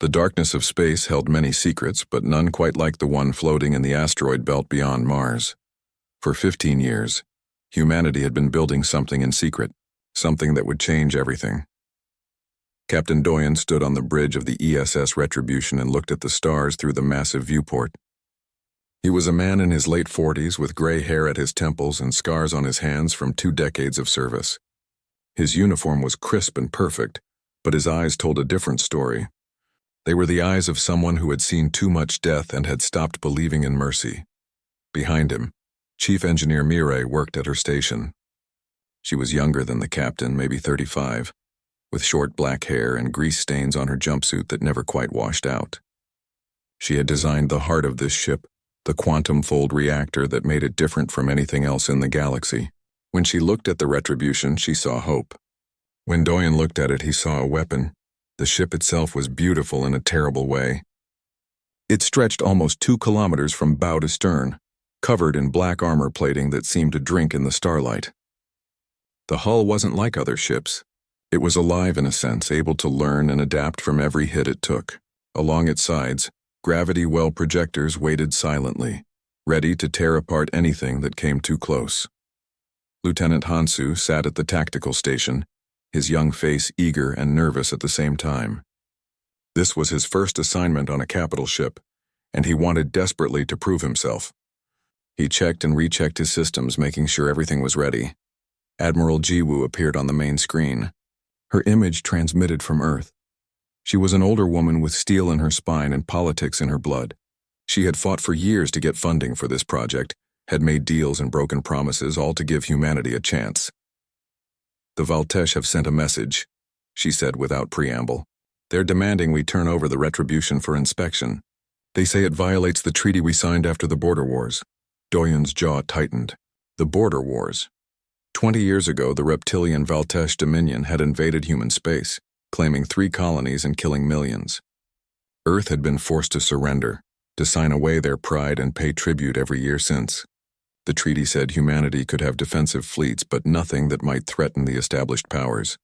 The darkness of space held many secrets, but none quite like the one floating in the asteroid belt beyond Mars. For 15 years, humanity had been building something in secret, something that would change everything. Captain Doyen stood on the bridge of the ESS Retribution and looked at the stars through the massive viewport. He was a man in his late 40s with gray hair at his temples and scars on his hands from 2 decades of service. His uniform was crisp and perfect, but his eyes told a different story. They were the eyes of someone who had seen too much death and had stopped believing in mercy. Behind him, Chief Engineer Mireille worked at her station. She was younger than the captain, maybe 35, with short black hair and grease stains on her jumpsuit that never quite washed out. She had designed the heart of this ship, the quantum fold reactor that made it different from anything else in the galaxy. When she looked at the Retribution, she saw hope. When Doyen looked at it, he saw a weapon. The ship itself was beautiful in a terrible way. It stretched almost 2 kilometers from bow to stern, covered in black armor plating that seemed to drink in the starlight. The hull wasn't like other ships. It was alive in a sense, able to learn and adapt from every hit it took. Along its sides, gravity well projectors waited silently, ready to tear apart anything that came too close. Lieutenant Hansu sat at the tactical station, his young face eager and nervous at the same time. This was his first assignment on a capital ship, and he wanted desperately to prove himself. He checked and rechecked his systems, making sure everything was ready. Admiral Jiwoo appeared on the main screen. Her image transmitted from Earth. She was an older woman with steel in her spine and politics in her blood. She had fought for years to get funding for this project, had made deals and broken promises, all to give humanity a chance. "The Valtesh have sent a message," she said without preamble. "They're demanding we turn over the Retribution for inspection. They say it violates the treaty we signed after the border wars." Doyen's jaw tightened. The border wars. 20 years ago, the reptilian Valtesh Dominion had invaded human space, claiming 3 colonies and killing millions. Earth had been forced to surrender, to sign away their pride and pay tribute every year since. The treaty said humanity could have defensive fleets, but nothing that might threaten the established powers.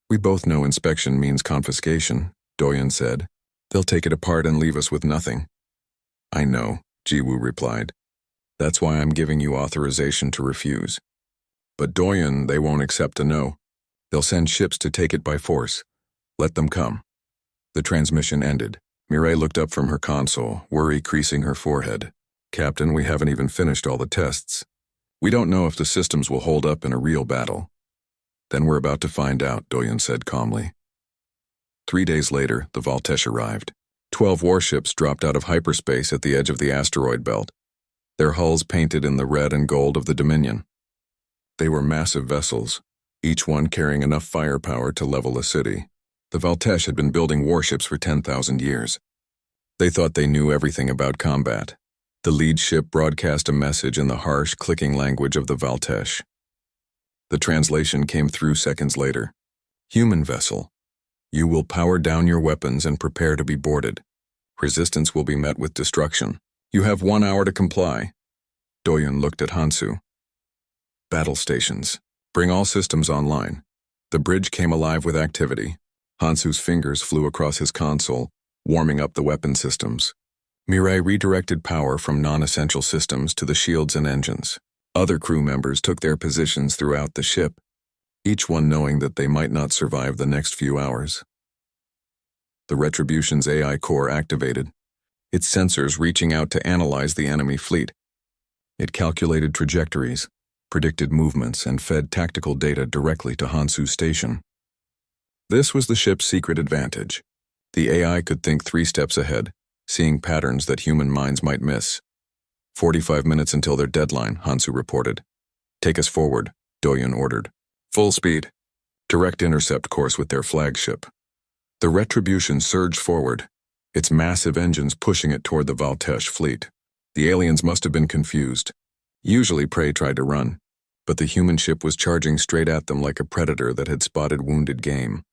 "We both know inspection means confiscation," Doyen said. "They'll take it apart and leave us with nothing." "I know," Jiwoo replied. "That's why I'm giving you authorization to refuse." "But Doyen, they won't accept a no. They'll send ships to take it by force. Let them come." The transmission ended. Mireille looked up from her console, worry creasing her forehead. "Captain, we haven't even finished all the tests. We don't know if the systems will hold up in a real battle." "Then we're about to find out," Doyen said calmly. 3 days later, the Valtesh arrived. 12 warships dropped out of hyperspace at the edge of the asteroid belt, their hulls painted in the red and gold of the Dominion. They were massive vessels, each one carrying enough firepower to level a city. The Valtesh had been building warships for 10,000 years. They thought they knew everything about combat. The lead ship broadcast a message in the harsh, clicking language of the Valtesh. The translation came through seconds later. "Human vessel, you will power down your weapons and prepare to be boarded. Resistance will be met with destruction. You have 1 hour to comply." Doyen looked at Hansu. "Battle stations. Bring all systems online." The bridge came alive with activity. Hansu's fingers flew across his console, warming up the weapon systems. Mireille redirected power from non-essential systems to the shields and engines. Other crew members took their positions throughout the ship, each one knowing that they might not survive the next few hours. The Retribution's AI core activated, its sensors reaching out to analyze the enemy fleet. It calculated trajectories, predicted movements, and fed tactical data directly to Hansu's station. This was the ship's secret advantage. The AI could think 3 steps ahead, seeing patterns that human minds might miss. 45 minutes until their deadline, Hansu reported. "Take us forward," Doyen ordered. "Full speed. Direct intercept course with their flagship." The Retribution surged forward, its massive engines pushing it toward the Valtesh fleet. The aliens must have been confused. Usually prey tried to run, but the human ship was charging straight at them like a predator that had spotted wounded game.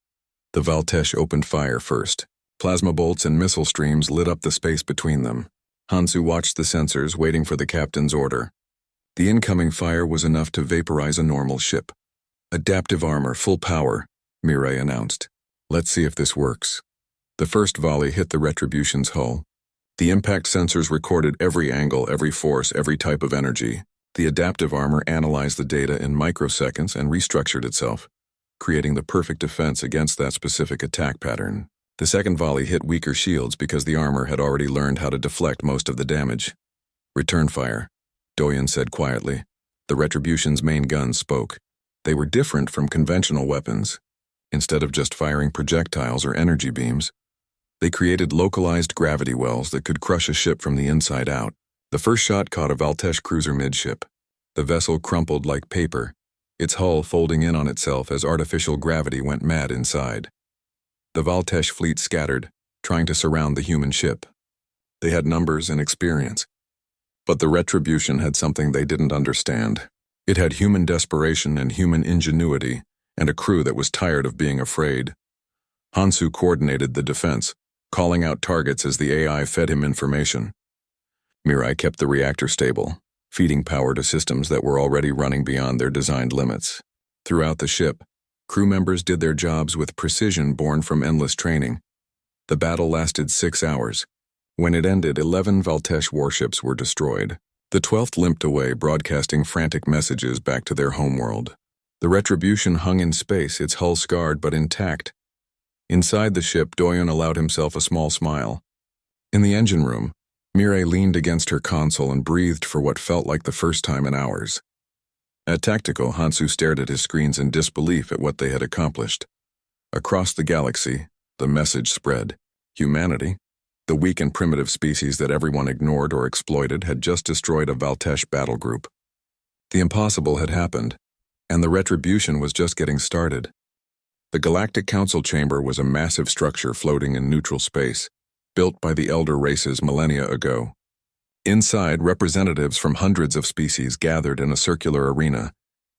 The Valtesh opened fire first. Plasma bolts and missile streams lit up the space between them. Hansu watched the sensors, waiting for the captain's order. The incoming fire was enough to vaporize a normal ship. "Adaptive armor, full power," Mireille announced. "Let's see if this works." The first volley hit the Retribution's hull. The impact sensors recorded every angle, every force, every type of energy. The adaptive armor analyzed the data in microseconds and restructured itself, creating the perfect defense against that specific attack pattern. The second volley hit weaker shields because the armor had already learned how to deflect most of the damage. "Return fire," Doyen said quietly. The Retribution's main guns spoke. They were different from conventional weapons. Instead of just firing projectiles or energy beams, they created localized gravity wells that could crush a ship from the inside out. The first shot caught a Valtesh cruiser midship. The vessel crumpled like paper, its hull folding in on itself as artificial gravity went mad inside. The Valtesh fleet scattered, trying to surround the human ship. They had numbers and experience. But the Retribution had something they didn't understand. It had human desperation and human ingenuity, and a crew that was tired of being afraid. Hansu coordinated the defense, calling out targets as the AI fed him information. Mirai kept the reactor stable, feeding power to systems that were already running beyond their designed limits. Throughout the ship, crew members did their jobs with precision born from endless training. The battle lasted 6 hours. When it ended, 11 Valtesh warships were destroyed. The 12th limped away, broadcasting frantic messages back to their homeworld. The Retribution hung in space, its hull scarred but intact. Inside the ship, Doyen allowed himself a small smile. In the engine room, Mirai leaned against her console and breathed for what felt like the first time in hours. At Tactical, Hansu stared at his screens in disbelief at what they had accomplished. Across the galaxy, the message spread. Humanity, the weak and primitive species that everyone ignored or exploited, had just destroyed a Valtesh battle group. The impossible had happened, and the Retribution was just getting started. The Galactic Council Chamber was a massive structure floating in neutral space, built by the elder races millennia ago. Inside, representatives from hundreds of species gathered in a circular arena,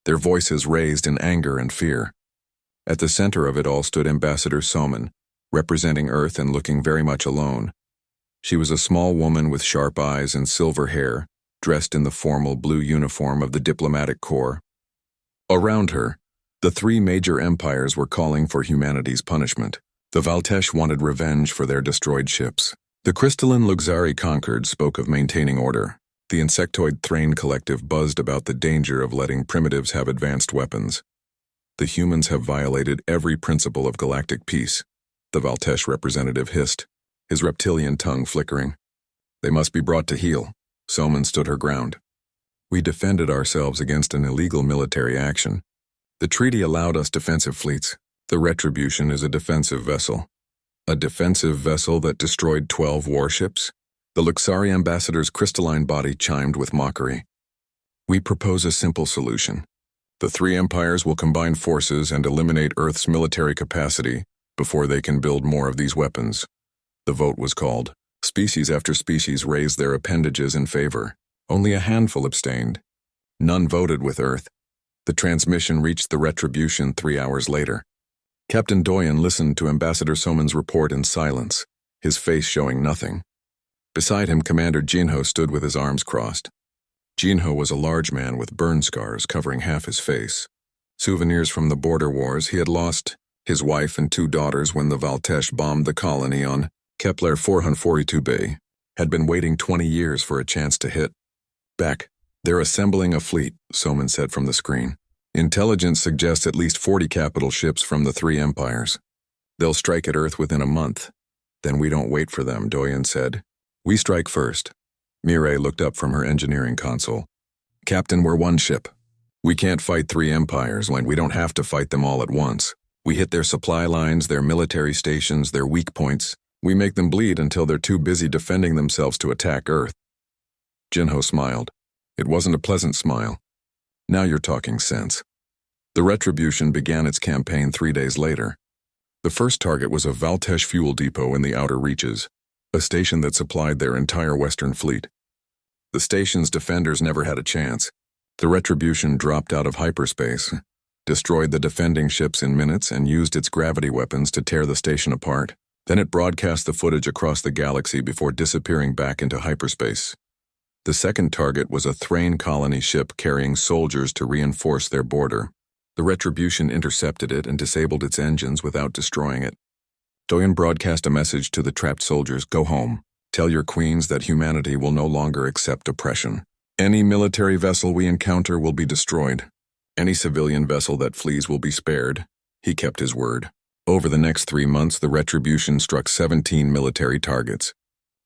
their voices raised in anger and fear. At the center of it all stood Ambassador Soman, representing Earth and looking very much alone. She was a small woman with sharp eyes and silver hair, dressed in the formal blue uniform of the diplomatic corps. Around her, the 3 major empires were calling for humanity's punishment. The Valtesh wanted revenge for their destroyed ships. The crystalline Luxari conquered spoke of maintaining order. The insectoid Thrain collective buzzed about the danger of letting primitives have advanced weapons. The humans have violated every principle of galactic peace, the Valtesh representative hissed, his reptilian tongue flickering. They must be brought to heel. Soman stood her ground. We defended ourselves against an illegal military action. The treaty allowed us defensive fleets. The Retribution is a defensive vessel. A defensive vessel that destroyed 12 warships? The Luxari ambassador's crystalline body chimed with mockery. We propose a simple solution. The 3 empires will combine forces and eliminate Earth's military capacity before they can build more of these weapons. The vote was called. Species after species raised their appendages in favor. Only a handful abstained. None voted with Earth. The transmission reached the Retribution 3 hours later. Captain Doyen listened to Ambassador Soman's report in silence, his face showing nothing. Beside him, Commander Jinho stood with his arms crossed. Jinho was a large man with burn scars covering half his face. Souvenirs from the border wars, he had lost his wife and 2 daughters when the Valtesh bombed the colony on Kepler 442b, had been waiting 20 years for a chance to hit. Back. They're assembling a fleet, Soman said from the screen. Intelligence suggests at least 40 capital ships from the 3 empires. They'll strike at Earth within a month. Then we don't wait for them, Doyen said. We strike first. Mirai looked up from her engineering console. Captain, we're 1 ship. We can't fight 3 empires when we don't have to fight them all at once. We hit their supply lines, their military stations, their weak points. We make them bleed until they're too busy defending themselves to attack Earth. Jinho smiled. It wasn't a pleasant smile. Now you're talking sense. The Retribution began its campaign 3 days later. The first target was a Valtesh fuel depot in the outer reaches, a station that supplied their entire western fleet. The station's defenders never had a chance. The Retribution dropped out of hyperspace, destroyed the defending ships in minutes, and used its gravity weapons to tear the station apart. Then it broadcast the footage across the galaxy before disappearing back into hyperspace. The second target was a Thrain colony ship carrying soldiers to reinforce their border. The Retribution intercepted it and disabled its engines without destroying it. Doyen broadcast a message to the trapped soldiers, "Go home. Tell your queens that humanity will no longer accept oppression. Any military vessel we encounter will be destroyed. Any civilian vessel that flees will be spared." He kept his word. Over the next 3 months, the Retribution struck 17 military targets.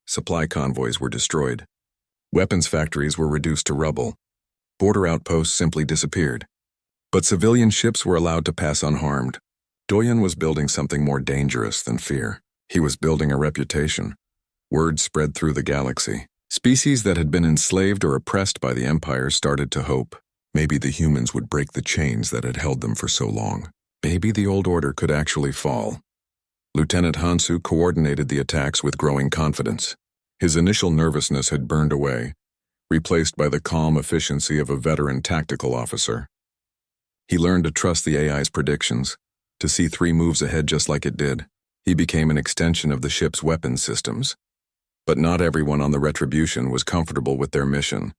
Supply convoys were destroyed. Weapons factories were reduced to rubble. Border outposts simply disappeared. But civilian ships were allowed to pass unharmed. Doyen was building something more dangerous than fear. He was building a reputation. Word spread through the galaxy. Species that had been enslaved or oppressed by the Empire started to hope. Maybe the humans would break the chains that had held them for so long. Maybe the old order could actually fall. Lieutenant Hansu coordinated the attacks with growing confidence. His initial nervousness had burned away, replaced by the calm efficiency of a veteran tactical officer. He learned to trust the AI's predictions, to see 3 moves ahead just like it did. He became an extension of the ship's weapons systems. But not everyone on the Retribution was comfortable with their mission.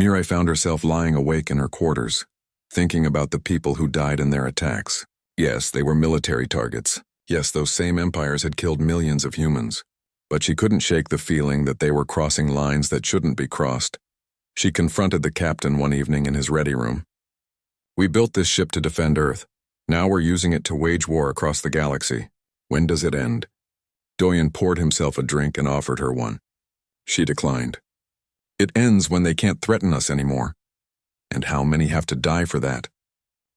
Mirai found herself lying awake in her quarters, thinking about the people who died in their attacks. Yes, they were military targets. Yes, those same empires had killed millions of humans. But she couldn't shake the feeling that they were crossing lines that shouldn't be crossed. She confronted the captain one evening in his ready room. "We built this ship to defend Earth. Now we're using it to wage war across the galaxy. When does it end?" Doyen poured himself a drink and offered her one. She declined. "It ends when they can't threaten us anymore. And how many have to die for that?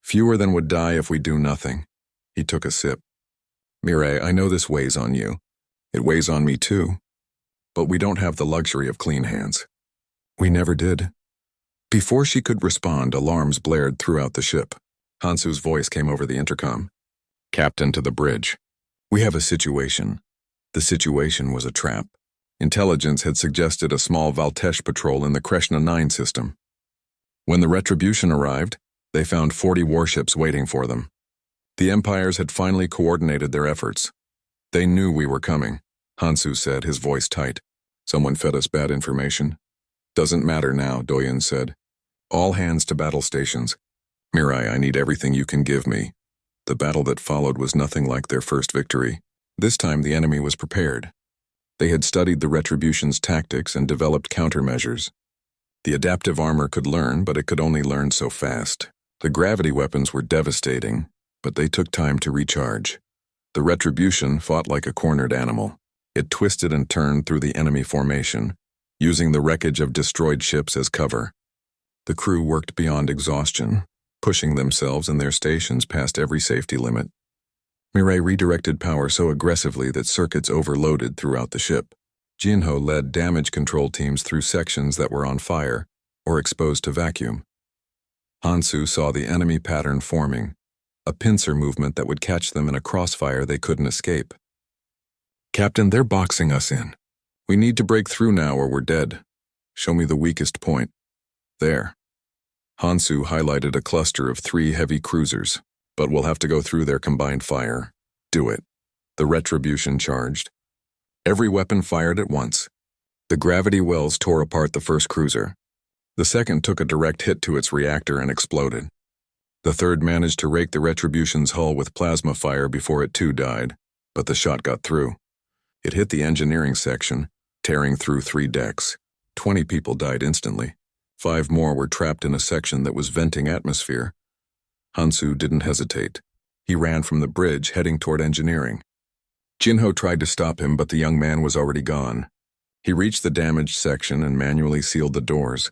Fewer than would die if we do nothing." He took a sip. "Mirai, I know this weighs on you. It weighs on me too. But we don't have the luxury of clean hands." "We never did." Before she could respond, alarms blared throughout the ship. Hansu's voice came over the intercom. "Captain to the bridge. We have a situation." The situation was a trap. Intelligence had suggested a small Valtesh patrol in the Kreshna 9 system. When the Retribution arrived, they found 40 warships waiting for them. The empires had finally coordinated their efforts. "They knew we were coming," Hansu said, his voice tight. "Someone fed us bad information." "Doesn't matter now," Doyen said. "All hands to battle stations. Mirai, I need everything you can give me." The battle that followed was nothing like their first victory. This time the enemy was prepared. They had studied the Retribution's tactics and developed countermeasures. The adaptive armor could learn, but it could only learn so fast. The gravity weapons were devastating, but they took time to recharge. The Retribution fought like a cornered animal. It twisted and turned through the enemy formation, using the wreckage of destroyed ships as cover. The crew worked beyond exhaustion, pushing themselves and their stations past every safety limit. Mirai redirected power so aggressively that circuits overloaded throughout the ship. Jinho led damage control teams through sections that were on fire or exposed to vacuum. Hansu saw the enemy pattern forming, a pincer movement that would catch them in a crossfire they couldn't escape. "Captain, they're boxing us in. We need to break through now or we're dead. Show me the weakest point." "There." Hansu highlighted a cluster of 3 heavy cruisers, "but we'll have to go through their combined fire." "Do it." The Retribution charged. Every weapon fired at once. The gravity wells tore apart the first cruiser. The second took a direct hit to its reactor and exploded. The third managed to rake the Retribution's hull with plasma fire before it too died, but the shot got through. It hit the engineering section, tearing through 3 decks. 20 people died instantly. 5 more were trapped in a section that was venting atmosphere. Hansu didn't hesitate. He ran from the bridge, heading toward engineering. Jinho tried to stop him, but the young man was already gone. He reached the damaged section and manually sealed the doors,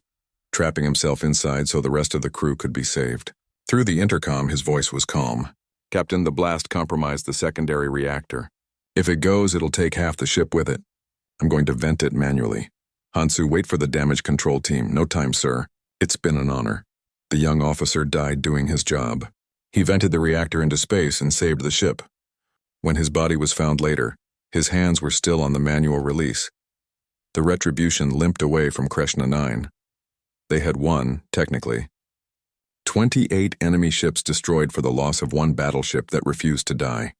trapping himself inside so the rest of the crew could be saved. Through the intercom, his voice was calm. "Captain, the blast compromised the secondary reactor. If it goes, it'll take half the ship with it. I'm going to vent it manually. Hansu, wait for the damage control team. No time, sir. It's been an honor." The young officer died doing his job. He vented the reactor into space and saved the ship. When his body was found later, his hands were still on the manual release. The Retribution limped away from Kreshna 9. They had won, technically. 28 enemy ships destroyed for the loss of 1 battleship that refused to die.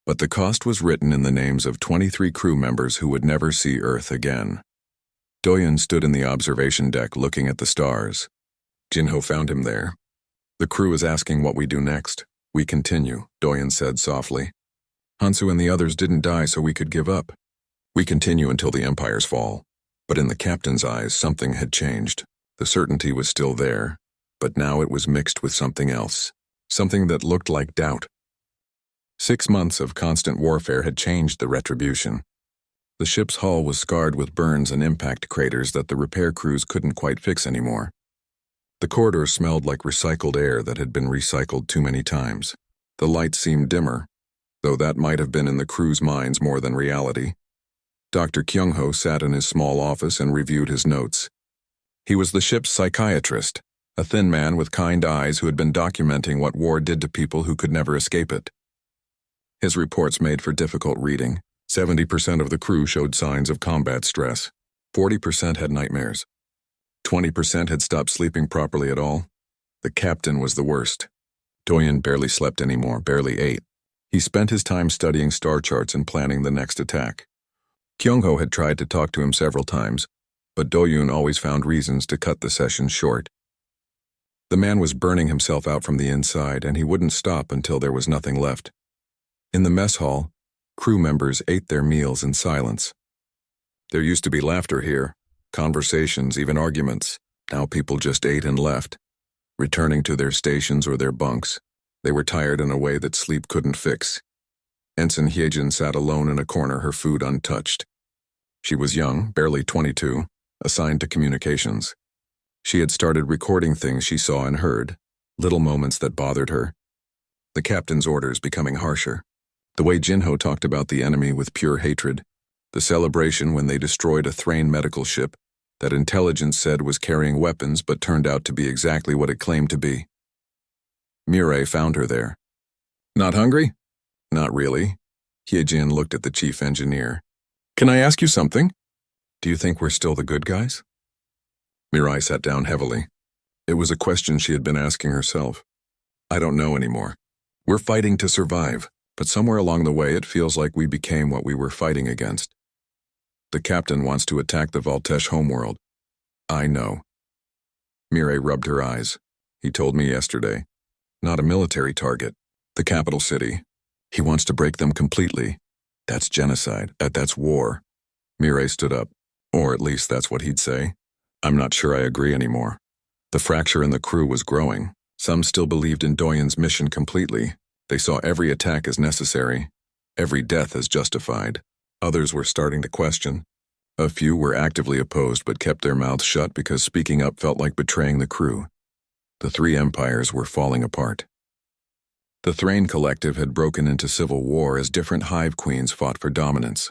But the cost was written in the names of 23 crew members who would never see Earth again. Doyen stood in the observation deck looking at the stars. Jinho found him there. "The crew is asking what we do next." "We continue," Doyen said softly. Hansu and the others didn't die so we could give up. We continue until the empires fall. But in the captain's eyes, something had changed. The certainty was still there, but now it was mixed with something else. Something that looked like doubt. 6 months of constant warfare had changed the retribution. The ship's hull was scarred with burns and impact craters that the repair crews couldn't quite fix anymore. The corridors smelled like recycled air that had been recycled too many times. The lights seemed dimmer, though that might have been in the crew's minds more than reality. Dr. Kyung-ho sat in his small office and reviewed his notes. He was the ship's psychiatrist, a thin man with kind eyes who had been documenting what war did to people who could never escape it. His reports made for difficult reading. 70% of the crew showed signs of combat stress. 40% had nightmares. 20% had stopped sleeping properly at all. The captain was the worst. Doyen barely slept anymore, barely ate. He spent his time studying star charts and planning the next attack. Kyung-ho had tried to talk to him several times, but Do-yoon always found reasons to cut the session short. The man was burning himself out from the inside, and he wouldn't stop until there was nothing left. In the mess hall, crew members ate their meals in silence. There used to be laughter here, conversations, even arguments. Now people just ate and left, returning to their stations or their bunks. They were tired in a way that sleep couldn't fix. Ensign Hyejin sat alone in a corner, her food untouched. She was young, barely 22, assigned to communications. She had started recording things she saw and heard, little moments that bothered her. The captain's orders becoming harsher. The way Jinho talked about the enemy with pure hatred. The celebration when they destroyed a Thrain medical ship that intelligence said was carrying weapons but turned out to be exactly what it claimed to be. Mireille found her there. "Not hungry?" "Not really." Hyejin looked at the chief engineer. "Can I ask you something?" "Do you think we're still the good guys?" Mireille sat down heavily. It was a question she had been asking herself. "I don't know anymore. We're fighting to survive, but somewhere along the way it feels like we became what we were fighting against. The captain wants to attack the Valtesh homeworld. I know." Mireille rubbed her eyes. "He told me yesterday. Not a military target. The capital city. He wants to break them completely. That's genocide. That's war." Mireille stood up. Or at least that's what he'd say. "I'm not sure I agree anymore." The fracture in the crew was growing. Some still believed in Doyen's mission completely. They saw every attack as necessary, every death as justified. Others were starting to question. A few were actively opposed but kept their mouths shut because speaking up felt like betraying the crew. The three empires were falling apart. The Thrain Collective had broken into civil war as different hive queens fought for dominance.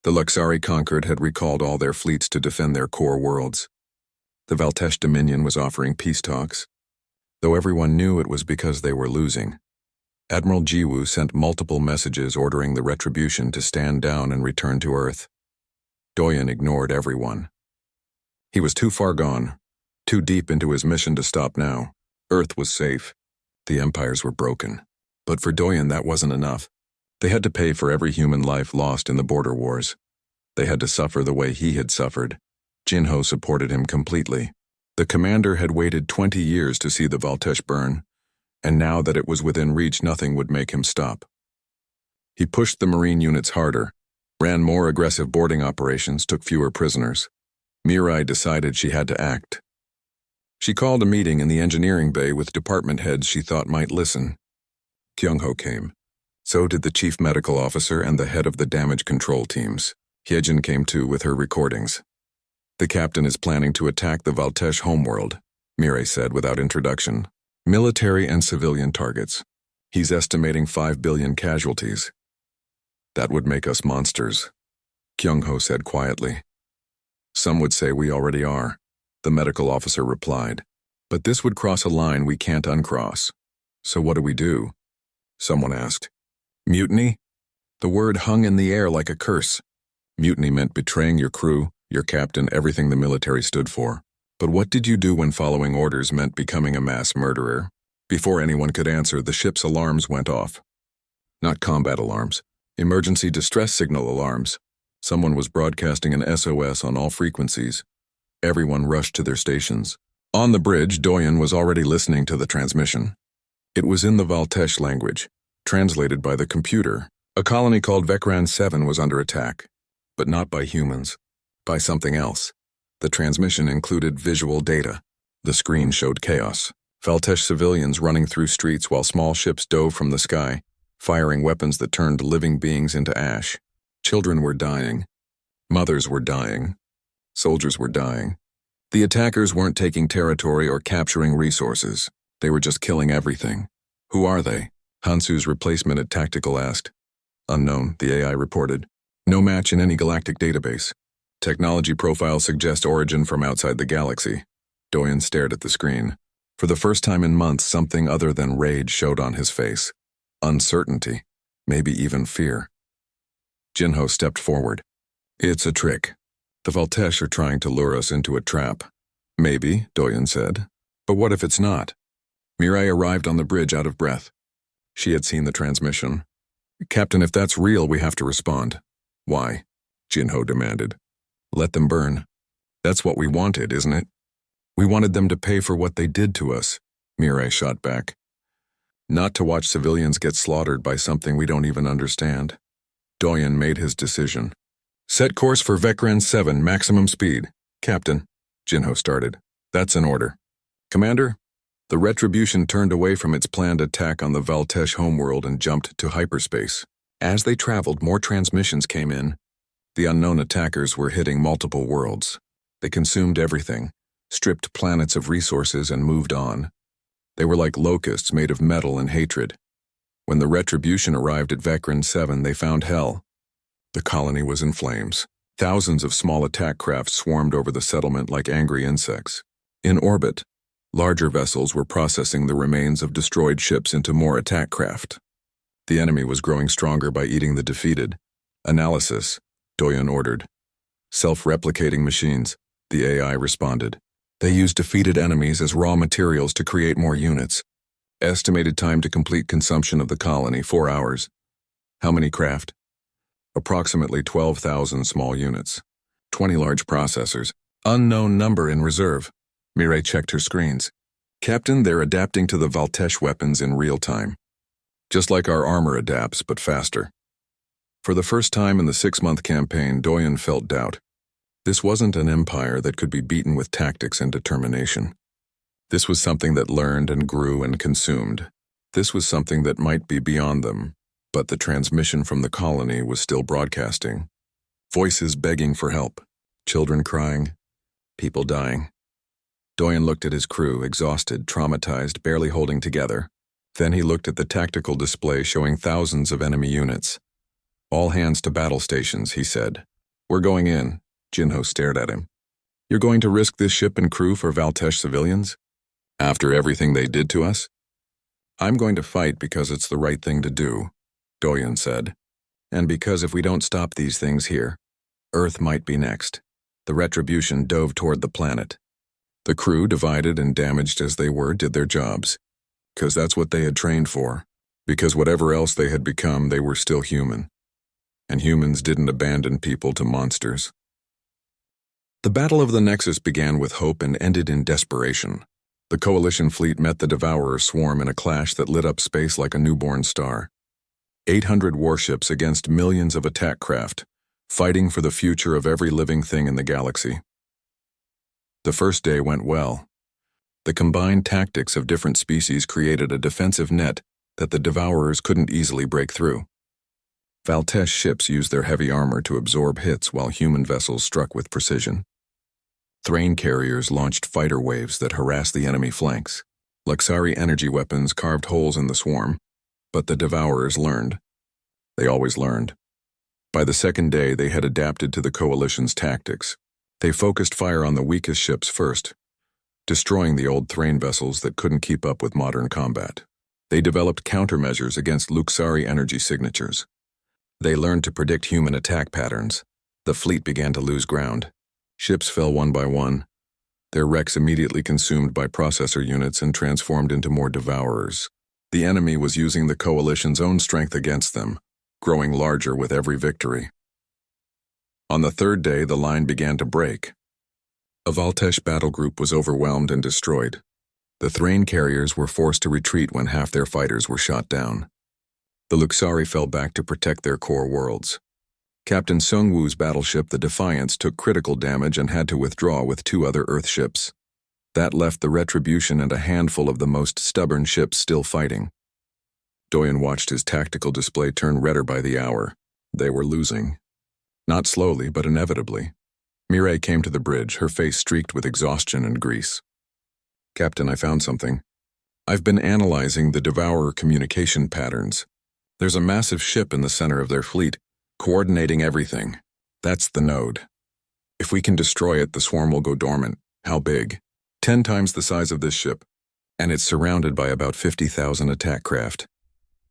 The Luxari conquered had recalled all their fleets to defend their core worlds. The Valtesh Dominion was offering peace talks, though everyone knew it was because they were losing. Admiral Jiwoo sent multiple messages ordering the Retribution to stand down and return to Earth. Doyen ignored everyone. He was too far gone, too deep into his mission to stop now. Earth was safe. The empires were broken. But for Doyen that wasn't enough. They had to pay for every human life lost in the border wars. They had to suffer the way he had suffered. Jinho supported him completely. The commander had waited 20 years to see the Valtesh burn, and now that it was within reach, nothing would make him stop. He pushed the Marine units harder, ran more aggressive boarding operations, took fewer prisoners. Mireille decided she had to act. She called a meeting in the engineering bay with department heads she thought might listen. Kyung-ho came. So did the chief medical officer and the head of the damage control teams. Hyejin came too with her recordings. "The captain is planning to attack the Valtesh homeworld," Mireille said without introduction. "Military and civilian targets. He's estimating 5 billion casualties." "That would make us monsters," Kyung-ho said quietly. "Some would say we already are," the medical officer replied. "But this would cross a line we can't uncross. So what do we do?" Someone asked. "Mutiny?" The word hung in the air like a curse. Mutiny meant betraying your crew, your captain, everything the military stood for. But what did you do when following orders meant becoming a mass murderer? Before anyone could answer, the ship's alarms went off. Not combat alarms, emergency distress signal alarms. Someone was broadcasting an SOS on all frequencies. Everyone rushed to their stations. On the bridge, Doyen was already listening to the transmission. It was in the Valtesh language, translated by the computer, A colony called Vecran 7 was under attack, but not by humans, by something else. The transmission included visual data. The screen showed chaos. Valtesh civilians running through streets while small ships dove from the sky, firing weapons that turned living beings into ash. Children were dying. Mothers were dying. Soldiers were dying. The attackers weren't taking territory or capturing resources. They were just killing everything. Who are they? Hansu's replacement at Tactical asked. Unknown, the AI reported. No match in any galactic database. Technology profiles suggest origin from outside the galaxy. Doyen stared at the screen. For the first time in months, something other than rage showed on his face. Uncertainty, maybe even fear. Jinho stepped forward. It's a trick. The Valtesh are trying to lure us into a trap. Maybe, Doyen said. But what if it's not? Mirai arrived on the bridge out of breath. She had seen the transmission. Captain, if that's real, we have to respond. Why? Jinho demanded. Let them burn. That's what we wanted, isn't it? We wanted them to pay for what they did to us, Mirai shot back. Not to watch civilians get slaughtered by something we don't even understand. Doyen made his decision. Set course for Vecran 7, maximum speed. Captain, Jinho started. That's an order. Commander, the Retribution turned away from its planned attack on the Valtesh homeworld and jumped to hyperspace. As they traveled, more transmissions came in. The unknown attackers were hitting multiple worlds. They consumed everything, stripped planets of resources, and moved on. They were like locusts made of metal and hatred. When the Retribution arrived at Vecran 7, they found hell. The colony was in flames. Thousands of small attack craft swarmed over the settlement like angry insects. In orbit, larger vessels were processing the remains of destroyed ships into more attack craft. The enemy was growing stronger by eating the defeated. Analysis, Doyen ordered. Self-replicating machines, the AI responded. They used defeated enemies as raw materials to create more units. Estimated time to complete consumption of the colony, 4 hours. How many craft? Approximately 12,000 small units. 20 large processors. Unknown number in reserve. Mirai checked her screens. Captain, they're adapting to the Valtesh weapons in real time. Just like our armor adapts, but faster. For the first time in the 6-month campaign, Doyen felt doubt. This wasn't an empire that could be beaten with tactics and determination. This was something that learned and grew and consumed. This was something that might be beyond them, but the transmission from the colony was still broadcasting. Voices begging for help. Children crying. People dying. Doyen looked at his crew, exhausted, traumatized, barely holding together. Then he looked at the tactical display showing thousands of enemy units. All hands to battle stations, he said. We're going in. Jinho stared at him. You're going to risk this ship and crew for Valtesh civilians? After everything they did to us? I'm going to fight because it's the right thing to do, Doyen said. And because if we don't stop these things here, Earth might be next. The Retribution dove toward the planet. The crew, divided and damaged as they were, did their jobs. Because that's what they had trained for. Because whatever else they had become, they were still human. And humans didn't abandon people to monsters. The Battle of the Nexus began with hope and ended in desperation. The Coalition fleet met the Devourer swarm in a clash that lit up space like a newborn star. 800 warships against millions of attack craft, fighting for the future of every living thing in the galaxy. The first day went well. The combined tactics of different species created a defensive net that the Devourers couldn't easily break through. Valtesh ships used their heavy armor to absorb hits while human vessels struck with precision. Thrain carriers launched fighter waves that harassed the enemy flanks. Luxari energy weapons carved holes in the swarm, but the Devourers learned. They always learned. By the second day, they had adapted to the Coalition's tactics. They focused fire on the weakest ships first, destroying the old Thrain vessels that couldn't keep up with modern combat. They developed countermeasures against Luxari energy signatures. They learned to predict human attack patterns. The fleet began to lose ground. Ships fell one by one, their wrecks immediately consumed by processor units and transformed into more Devourers. The enemy was using the Coalition's own strength against them, growing larger with every victory. On the third day, the line began to break. A Valtesh battle group was overwhelmed and destroyed. The Thrain carriers were forced to retreat when half their fighters were shot down. The Luxari fell back to protect their core worlds. Captain Sungwoo's battleship, the Defiance, took critical damage and had to withdraw with 2 other Earth ships. That left the Retribution and a handful of the most stubborn ships still fighting. Doyen watched his tactical display turn redder by the hour. They were losing. Not slowly, but inevitably. Mireille came to the bridge, her face streaked with exhaustion and grease. "Captain, I found something. I've been analyzing the Devourer communication patterns. There's a massive ship in the center of their fleet, coordinating everything. That's the node. If we can destroy it, the swarm will go dormant. How big? 10 times the size of this ship. And it's surrounded by about 50,000 attack craft."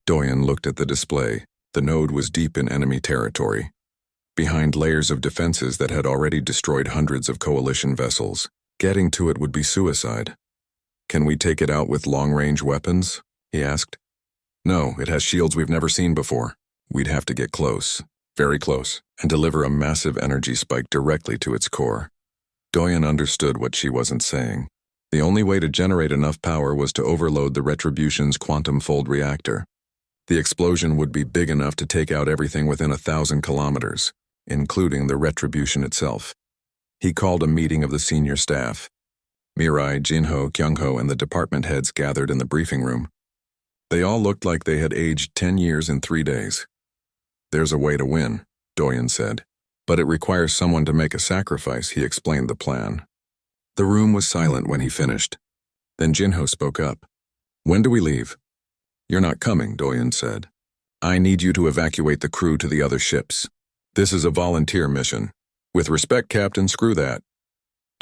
Doyen looked at the display. The node was deep in enemy territory, behind layers of defenses that had already destroyed hundreds of coalition vessels. Getting to it would be suicide. "Can we take it out with long-range weapons?" he asked. "No, it has shields we've never seen before. We'd have to get close, very close, and deliver a massive energy spike directly to its core." Doyen understood what she wasn't saying. The only way to generate enough power was to overload the Retribution's quantum fold reactor. The explosion would be big enough to take out everything within 1,000 kilometers, including the Retribution itself. He called a meeting of the senior staff. Mirai, Jinho, Kyungho, and the department heads gathered in the briefing room. They all looked like they had aged 10 years in 3 days. "There's a way to win," Doyen said. "But it requires someone to make a sacrifice," he explained the plan. The room was silent when he finished. Then Jinho spoke up. "When do we leave?" "You're not coming," Doyen said. "I need you to evacuate the crew to the other ships. This is a volunteer mission. With respect, Captain, screw that."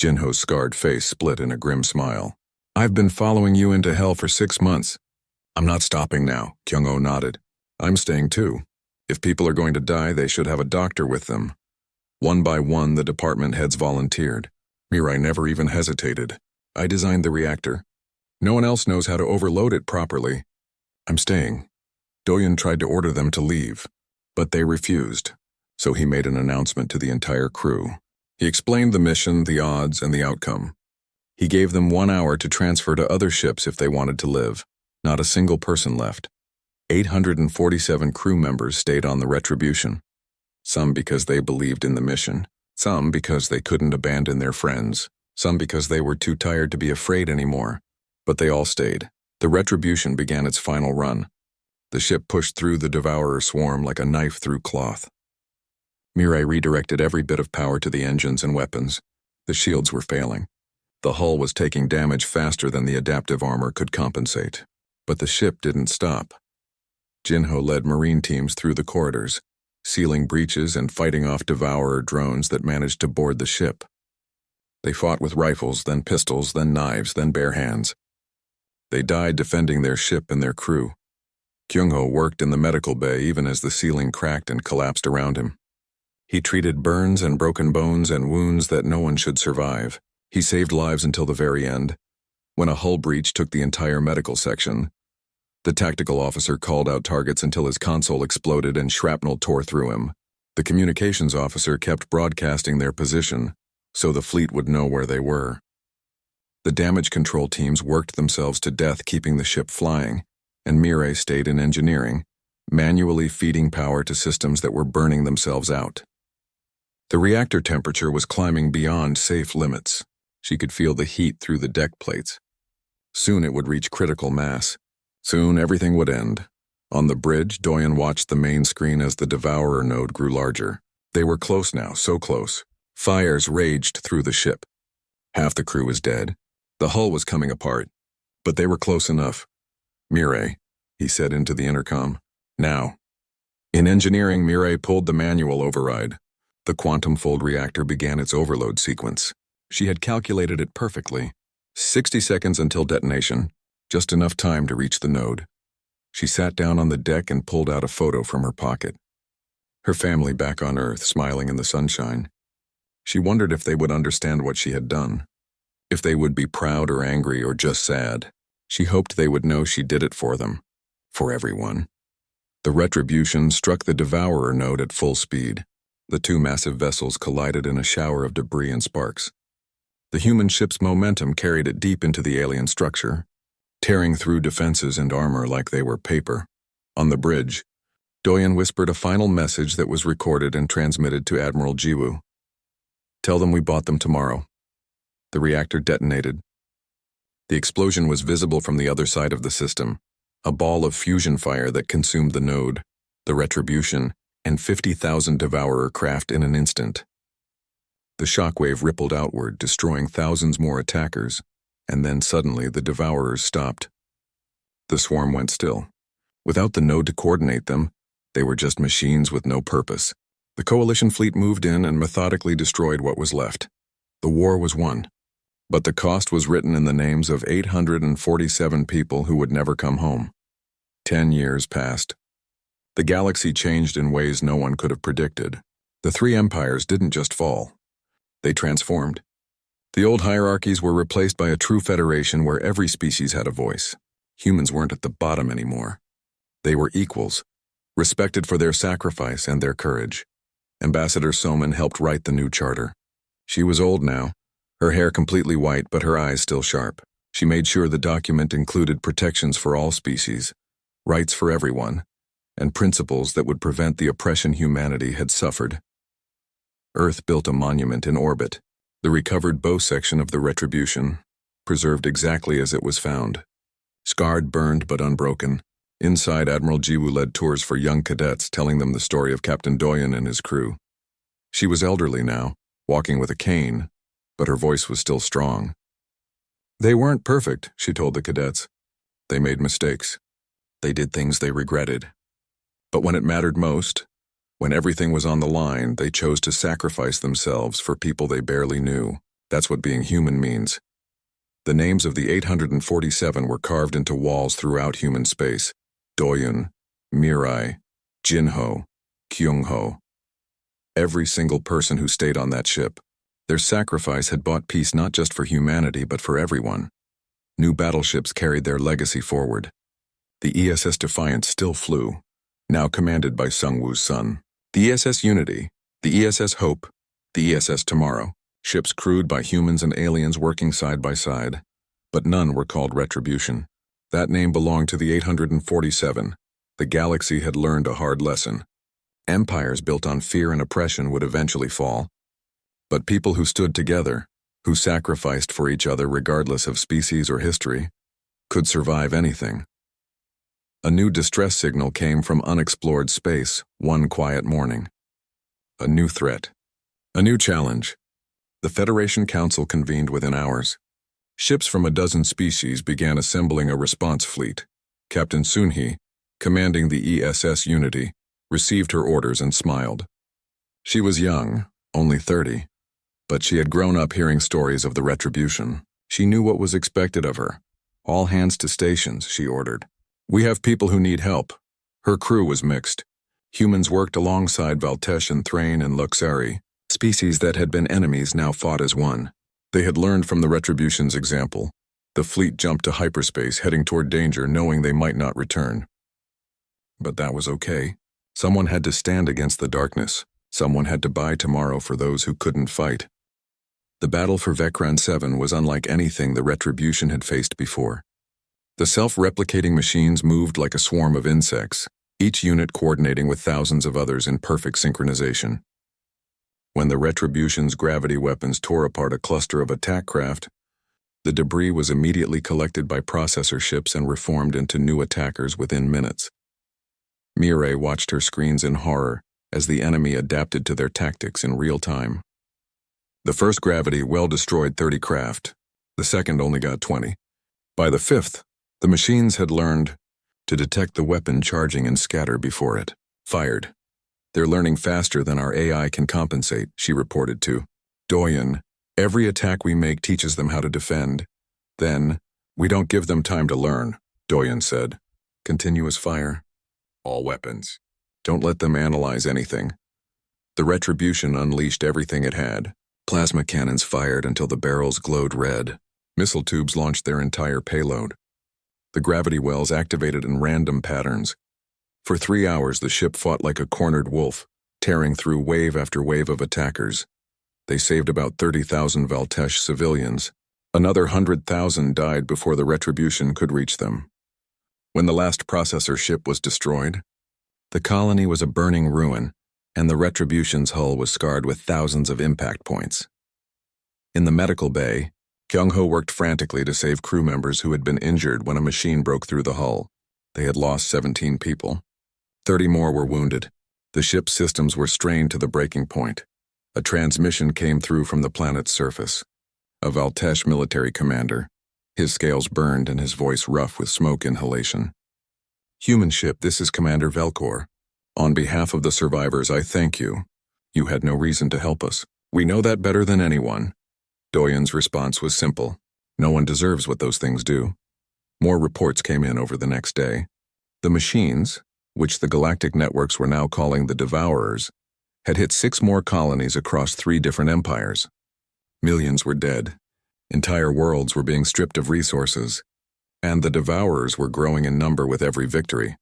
Jinho's scarred face split in a grim smile. "I've been following you into hell for 6 months. I'm not stopping now," Kyungho nodded. "I'm staying too. If people are going to die, they should have a doctor with them." One by one, the department heads volunteered. Mirai never even hesitated. "I designed the reactor. No one else knows how to overload it properly. I'm staying." Doyen tried to order them to leave, but they refused, so he made an announcement to the entire crew. He explained the mission, the odds, and the outcome. He gave them 1 hour to transfer to other ships if they wanted to live. Not a single person left. 847 crew members stayed on the Retribution. Some because they believed in the mission, some because they couldn't abandon their friends, some because they were too tired to be afraid anymore. But they all stayed. The Retribution began its final run. The ship pushed through the Devourer swarm like a knife through cloth. Mirai redirected every bit of power to the engines and weapons. The shields were failing. The hull was taking damage faster than the adaptive armor could compensate. But the ship didn't stop. Jinho led marine teams through the corridors, sealing breaches and fighting off Devourer drones that managed to board the ship. They fought with rifles, then pistols, then knives, then bare hands. They died defending their ship and their crew. Kyungho worked in the medical bay even as the ceiling cracked and collapsed around him. He treated burns and broken bones and wounds that no one should survive. He saved lives until the very end. When a hull breach took the entire medical section, the tactical officer called out targets until his console exploded and shrapnel tore through him. The communications officer kept broadcasting their position, so the fleet would know where they were. The damage control teams worked themselves to death keeping the ship flying, and Mirai stayed in engineering, manually feeding power to systems that were burning themselves out. The reactor temperature was climbing beyond safe limits. She could feel the heat through the deck plates. Soon it would reach critical mass. Soon everything would end. On the bridge, Doyen watched the main screen as the Devourer node grew larger. They were close now, so close. Fires raged through the ship. Half the crew was dead. The hull was coming apart. But they were close enough. "Mirai," he said into the intercom. "Now." In engineering, Mirai pulled the manual override. The quantum fold reactor began its overload sequence. She had calculated it perfectly. 60 seconds until detonation, just enough time to reach the node. She sat down on the deck and pulled out a photo from her pocket. Her family back on Earth, smiling in the sunshine. She wondered if they would understand what she had done. If they would be proud or angry or just sad. She hoped they would know she did it for them. For everyone. The Retribution struck the Devourer node at full speed. The two massive vessels collided in a shower of debris and sparks. The human ship's momentum carried it deep into the alien structure, tearing through defenses and armor like they were paper. On the bridge, Doyen whispered a final message that was recorded and transmitted to Admiral Jiwoo. "Tell them we bought them tomorrow." The reactor detonated. The explosion was visible from the other side of the system, a ball of fusion fire that consumed the node, the Retribution, and 50,000 Devourer craft in an instant. The shockwave rippled outward, destroying thousands more attackers, and then suddenly the Devourers stopped. The swarm went still. Without the node to coordinate them, they were just machines with no purpose. The Coalition fleet moved in and methodically destroyed what was left. The war was won. But the cost was written in the names of 847 people who would never come home. 10 years passed. The galaxy changed in ways no one could have predicted. The three empires didn't just fall. They transformed. The old hierarchies were replaced by a true federation where every species had a voice. Humans weren't at the bottom anymore. They were equals, respected for their sacrifice and their courage. Ambassador Soman helped write the new charter. She was old now, her hair completely white but her eyes still sharp. She made sure the document included protections for all species, rights for everyone, and principles that would prevent the oppression humanity had suffered. Earth built a monument in orbit, the recovered bow section of the Retribution, preserved exactly as it was found. Scarred, burned, but unbroken. Inside, Admiral Jiwoo led tours for young cadets, telling them the story of Captain Doyen and his crew. She was elderly now, walking with a cane, but her voice was still strong. They weren't perfect, she told the cadets. They made mistakes. They did things they regretted. But when it mattered most, when everything was on the line, they chose to sacrifice themselves for people they barely knew. That's what being human means. The names of the 847 were carved into walls throughout human space. Doyen, Mirai, Jinho, Kyungho. Every single person who stayed on that ship. Their sacrifice had bought peace not just for humanity but for everyone. New battleships carried their legacy forward. The ESS Defiance still flew, now commanded by Sungwoo's son. The ESS Unity, the ESS Hope, the ESS Tomorrow, ships crewed by humans and aliens working side by side, but none were called Retribution. That name belonged to the 847. The galaxy had learned a hard lesson. Empires built on fear and oppression would eventually fall. But people who stood together, who sacrificed for each other regardless of species or history, could survive anything. A new distress signal came from unexplored space one quiet morning. A new threat. A new challenge. The Federation Council convened within hours. Ships from a dozen species began assembling a response fleet. Captain Sunhee, commanding the ESS Unity, received her orders and smiled. She was young, only 30, but she had grown up hearing stories of the Retribution. She knew what was expected of her. All hands to stations, she ordered. We have people who need help. Her crew was mixed. Humans worked alongside Valtesh and Thrain and Luxari. Species that had been enemies now fought as one. They had learned from the Retribution's example. The fleet jumped to hyperspace, heading toward danger, knowing they might not return. But that was okay. Someone had to stand against the darkness. Someone had to buy tomorrow for those who couldn't fight. The battle for Vecran 7 was unlike anything the Retribution had faced before. The self-replicating machines moved like a swarm of insects, each unit coordinating with thousands of others in perfect synchronization. When the Retribution's gravity weapons tore apart a cluster of attack craft, the debris was immediately collected by processor ships and reformed into new attackers within minutes. Mirai watched her screens in horror as the enemy adapted to their tactics in real time. The first gravity well destroyed 30 craft. The second only got 20. By the fifth, the machines had learned to detect the weapon charging and scatter before it fired. They're learning faster than our AI can compensate, she reported to Doyen. Every attack we make teaches them how to defend. Then, we don't give them time to learn, Doyen said. Continuous fire. All weapons. Don't let them analyze anything. The Retribution unleashed everything it had. Plasma cannons fired until the barrels glowed red. Missile tubes launched their entire payload. The gravity wells activated in random patterns. For 3 hours, the ship fought like a cornered wolf, tearing through wave after wave of attackers. They saved about 30,000 Valtesh civilians. Another 100,000 died before the Retribution could reach them. When the last processor ship was destroyed, the colony was a burning ruin, and the Retribution's hull was scarred with thousands of impact points. In the medical bay, Kyung-ho worked frantically to save crew members who had been injured when a machine broke through the hull. They had lost 17 people. 30 more were wounded. The ship's systems were strained to the breaking point. A transmission came through from the planet's surface. A Valtesh military commander, his scales burned and his voice rough with smoke inhalation. "Human ship, this is Commander Velkor. On behalf of the survivors, I thank you. You had no reason to help us. We know that better than anyone." Doyen's response was simple. No one deserves what those things do. More reports came in over the next day. The machines, which the galactic networks were now calling the Devourers, had hit 6 more colonies across 3 different empires. Millions were dead. Entire worlds were being stripped of resources, and the Devourers were growing in number with every victory.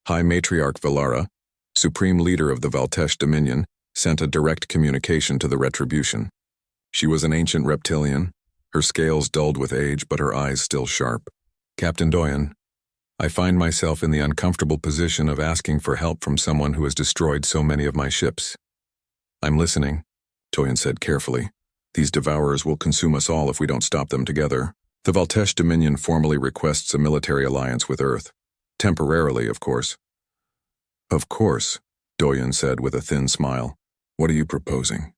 High Matriarch Valara, supreme leader of the Valtesh Dominion, sent a direct communication to the Retribution. She was an ancient reptilian, her scales dulled with age but her eyes still sharp. "Captain Doyen, I find myself in the uncomfortable position of asking for help from someone who has destroyed so many of my ships." "I'm listening," Doyen said carefully. "These Devourers will consume us all if we don't stop them together. The Valtesh Dominion formally requests a military alliance with Earth. Temporarily, of course." "Of course," Doyen said with a thin smile. "What are you proposing?"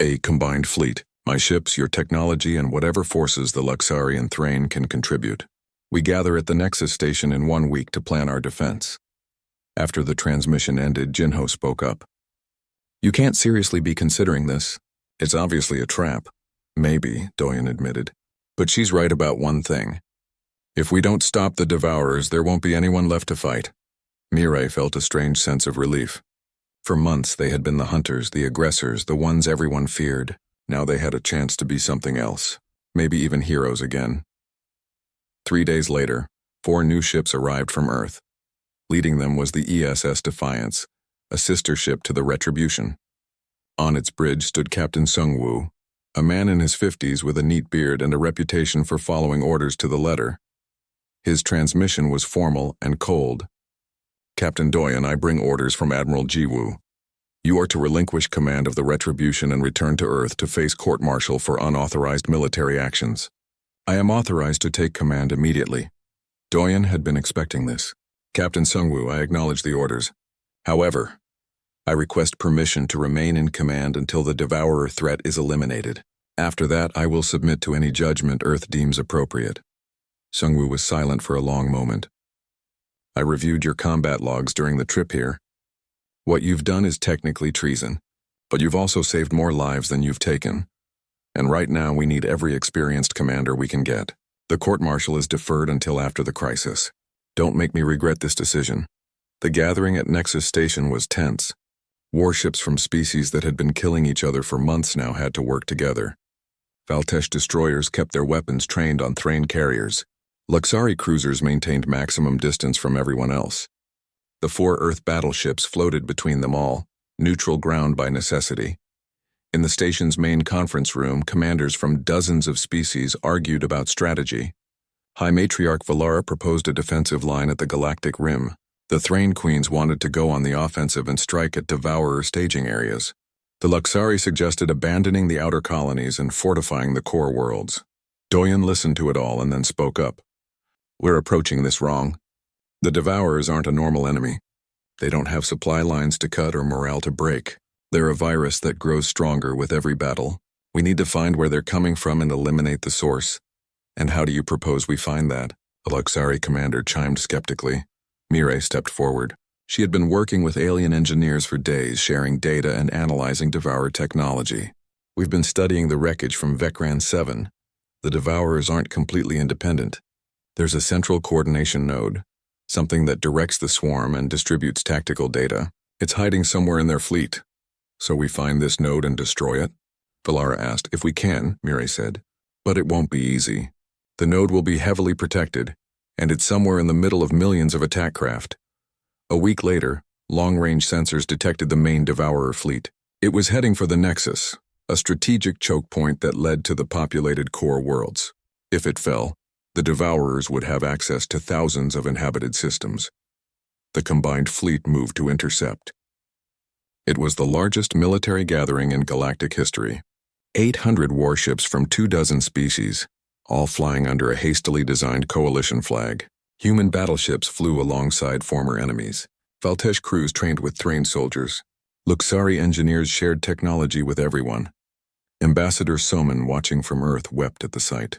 "A combined fleet. My ships, your technology, and whatever forces the Luxari and Thrain can contribute. We gather at the Nexus station in 1 week to plan our defense." After the transmission ended, Jinho spoke up. "You can't seriously be considering this. It's obviously a trap." "Maybe," Doyen admitted. "But she's right about one thing. If we don't stop the Devourers, there won't be anyone left to fight." Mireille felt a strange sense of relief. For months they had been the hunters, the aggressors, the ones everyone feared. Now they had a chance to be something else. Maybe even heroes again. 3 days later, 4 new ships arrived from Earth. Leading them was the ESS Defiance, a sister ship to the Retribution. On its bridge stood Captain Sung-woo, a man in his 50s with a neat beard and a reputation for following orders to the letter. His transmission was formal and cold. "Captain Doyen, I bring orders from Admiral Ji-woo. You are to relinquish command of the Retribution and return to Earth to face court-martial for unauthorized military actions." "I am authorized to take command immediately." Doyen had been expecting this. "Captain Sung-woo, I acknowledge the orders. However, I request permission to remain in command until the Devourer threat is eliminated. After that, I will submit to any judgment Earth deems appropriate." Sung-woo was silent for a long moment. "I reviewed your combat logs during the trip here. What you've done is technically treason, but you've also saved more lives than you've taken. And right now we need every experienced commander we can get. The court-martial is deferred until after the crisis. Don't make me regret this decision." The gathering at Nexus Station was tense. Warships from species that had been killing each other for months now had to work together. Valtesh destroyers kept their weapons trained on Thrain carriers. Luxari cruisers maintained maximum distance from everyone else. The 4 Earth battleships floated between them all, neutral ground by necessity. In the station's main conference room, commanders from dozens of species argued about strategy. High Matriarch Valara proposed a defensive line at the Galactic Rim. The Thrain Queens wanted to go on the offensive and strike at Devourer staging areas. The Luxari suggested abandoning the outer colonies and fortifying the core worlds. Doyen listened to it all and then spoke up. "We're approaching this wrong. The Devourers aren't a normal enemy. They don't have supply lines to cut or morale to break. They're a virus that grows stronger with every battle. We need to find where they're coming from and eliminate the source." "And how do you propose we find that?" the Luxari commander chimed skeptically. Mireille stepped forward. She had been working with alien engineers for days, sharing data and analyzing Devourer technology. "We've been studying the wreckage from Vecran 7. The Devourers aren't completely independent. There's a central coordination node, something that directs the swarm and distributes tactical data. It's hiding somewhere in their fleet." "So we find this node and destroy it?" Valara asked. "If we can," Mireille said. "But it won't be easy. The node will be heavily protected, and it's somewhere in the middle of millions of attack craft." A week later, long-range sensors detected the main Devourer fleet. It was heading for the Nexus, a strategic choke point that led to the populated core worlds. If it fell, The Devourers would have access to thousands of inhabited systems. The combined fleet moved to intercept. It was the largest military gathering in galactic history. 800 warships from 24 species, all flying under a hastily designed coalition flag. Human battleships flew alongside former enemies. Valtesh crews trained with trained soldiers. Luxari engineers shared technology with everyone. Ambassador Soman, watching from Earth, wept at the sight.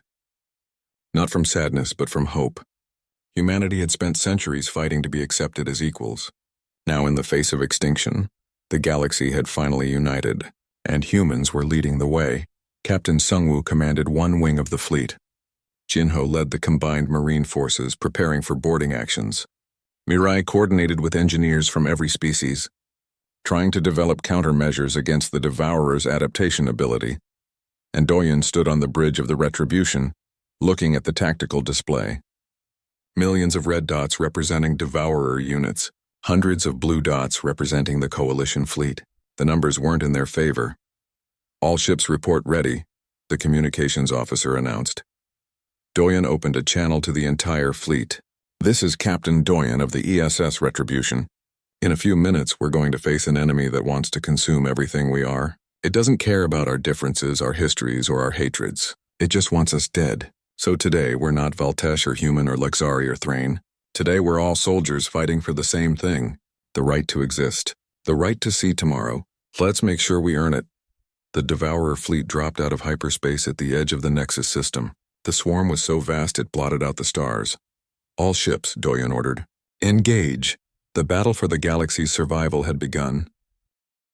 Not from sadness, but from hope. Humanity had spent centuries fighting to be accepted as equals. Now, in the face of extinction, the galaxy had finally united, and humans were leading the way. Captain Sungwoo commanded one wing of the fleet. Jinho led the combined marine forces, preparing for boarding actions. Mirai coordinated with engineers from every species, trying to develop countermeasures against the Devourer's adaptation ability. And Doyen stood on the bridge of the Retribution, looking at the tactical display. Millions of red dots representing Devourer units, hundreds of blue dots representing the coalition fleet. The numbers weren't in their favor. All ships report ready, the communications officer announced. Doyen opened a channel to the entire fleet. This is Captain Doyen of the ESS Retribution. In a few minutes, we're going to face an enemy that wants to consume everything we are. It doesn't care about our differences, our histories, or our hatreds. It just wants us dead. So today, we're not Valtesh or Human or Luxari or Thrain. Today, we're all soldiers fighting for the same thing. The right to exist. The right to see tomorrow. Let's make sure we earn it. The Devourer fleet dropped out of hyperspace at the edge of the Nexus system. The swarm was so vast it blotted out the stars. All ships, Doyen ordered. Engage. The battle for the galaxy's survival had begun.